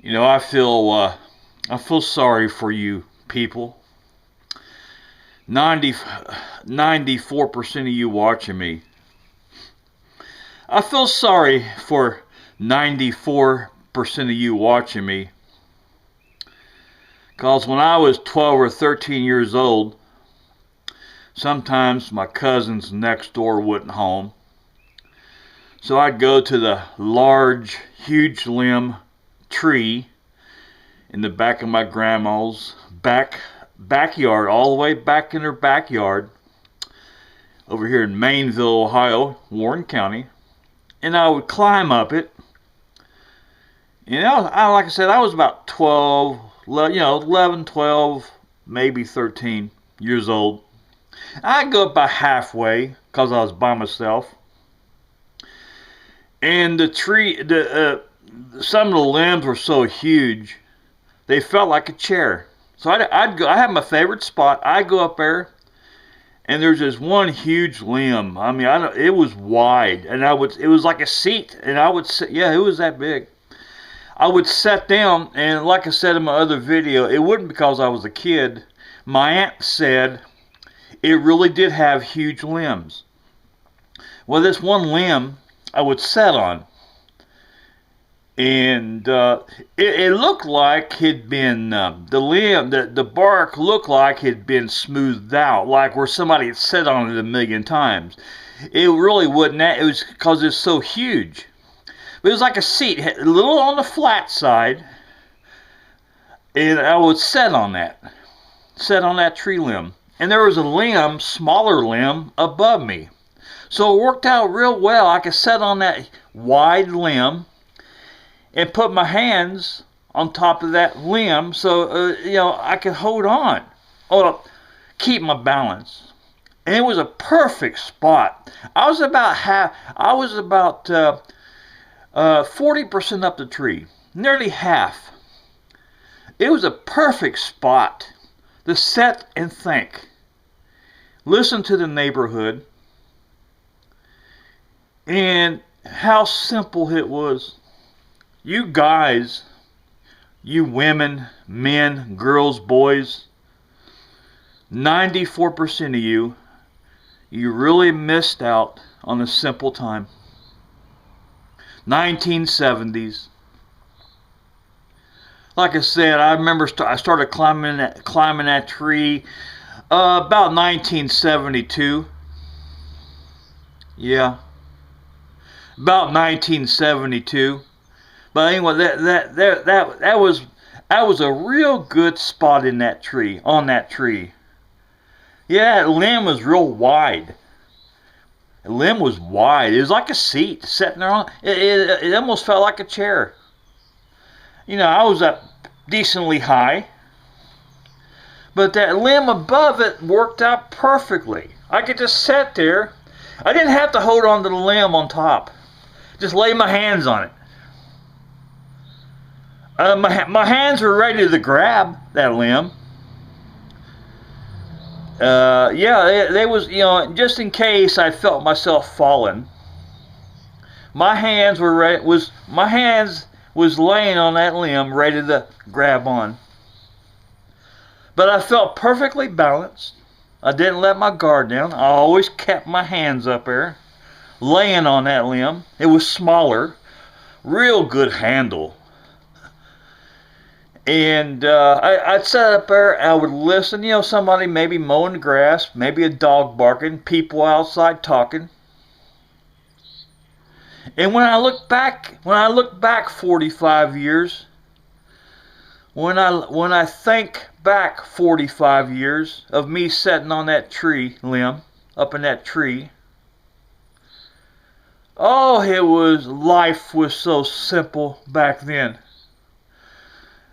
You know, I feel sorry for you people. 94% of you watching me. I feel sorry for 94% of you watching me. Because when I was 12 or 13 years old, sometimes my cousins next door wasn't home. So I'd go to the large, huge limb tree in the back of my grandma's backyard, all the way back in her backyard, over here in Maineville, Ohio, Warren County, and I would climb up it. And like I said, I was about 12, 11, 12, maybe 13 years old. I'd go up about halfway because I was by myself. And the tree, some of the limbs were so huge, they felt like a chair. So I'd go. I had my favorite spot. I'd go up there, and there's this one huge limb. I mean, it was wide, and it was like a seat, and I would sit. Yeah, it was that big. I would sit down, and like I said in my other video, it wasn't because I was a kid. My aunt said it really did have huge limbs. Well, this one limb I would sit on, and it looked like it'd been the bark looked like it'd been smoothed out, like where somebody had sat on it a million times. It really wouldn't. It was because it's so huge. But it was like a seat, a little on the flat side, and I would sit on that tree limb, and there was a smaller limb above me. So it worked out real well. I could sit on that wide limb and put my hands on top of that limb so, I could hold on. Keep my balance. And it was a perfect spot. I was about 40% up the tree. Nearly half. It was a perfect spot to sit and think. Listen to the neighborhood. And how simple it was. You guys, you women, men, girls, boys, 94% of you really missed out on a simple time. 1970s. Like I said, I remember I started climbing that tree about 1972. Yeah. About 1972, but anyway, that was a real good spot in that tree, on that tree. Yeah, that limb was real wide. The limb was wide. It was like a seat sitting there on. It almost felt like a chair. I was up decently high, but that limb above it worked out perfectly. I could just sit there. I didn't have to hold on to the limb on top. Just lay my hands on it. My hands were ready to grab that limb. They was, just in case I felt myself falling. My hands was laying on that limb, ready to grab on. But I felt perfectly balanced. I didn't let my guard down. I always kept my hands up there, laying on that limb. It was smaller, real good handle. And I'd sit up there, I would listen, somebody maybe mowing the grass, maybe a dog barking, people outside talking. And when I look back 45 years, when I think back 45 years of me sitting on that tree limb, up in that tree, life was so simple back then.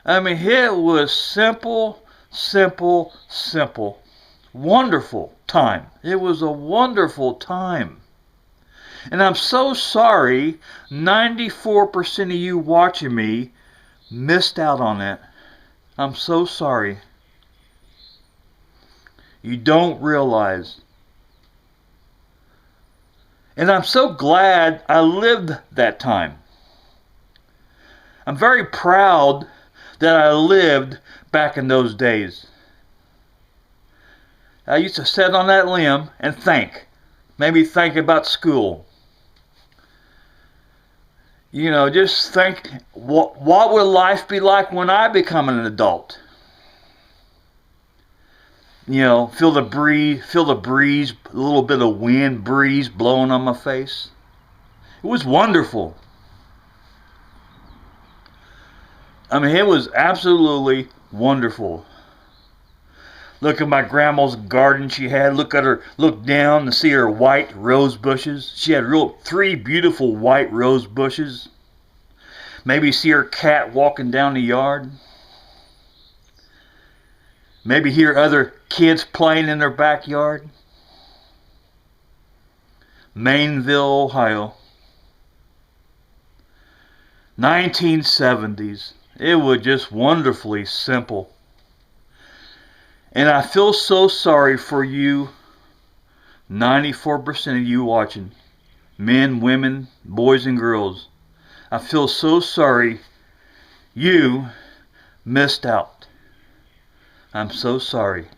I mean, it was simple. Wonderful time. It was a wonderful time. And I'm so sorry 94% of you watching me missed out on that. I'm so sorry. You don't realize. And I'm so glad I lived that time. I'm very proud that I lived back in those days. I used to sit on that limb and think. Maybe think about school. You know, just think, what would life be like when I become an adult? You know, feel the breeze, a little bit of wind breeze blowing on my face. It was wonderful. I mean, it was absolutely wonderful. Look at my grandma's garden she had. Look down and see her white rose bushes. She had three beautiful white rose bushes. Maybe see her cat walking down the yard. Maybe hear other kids playing in their backyard. Maineville, Ohio. 1970s. It was just wonderfully simple. And I feel so sorry for you, 94% of you watching. Men, women, boys and girls. I feel so sorry you missed out. I'm so sorry.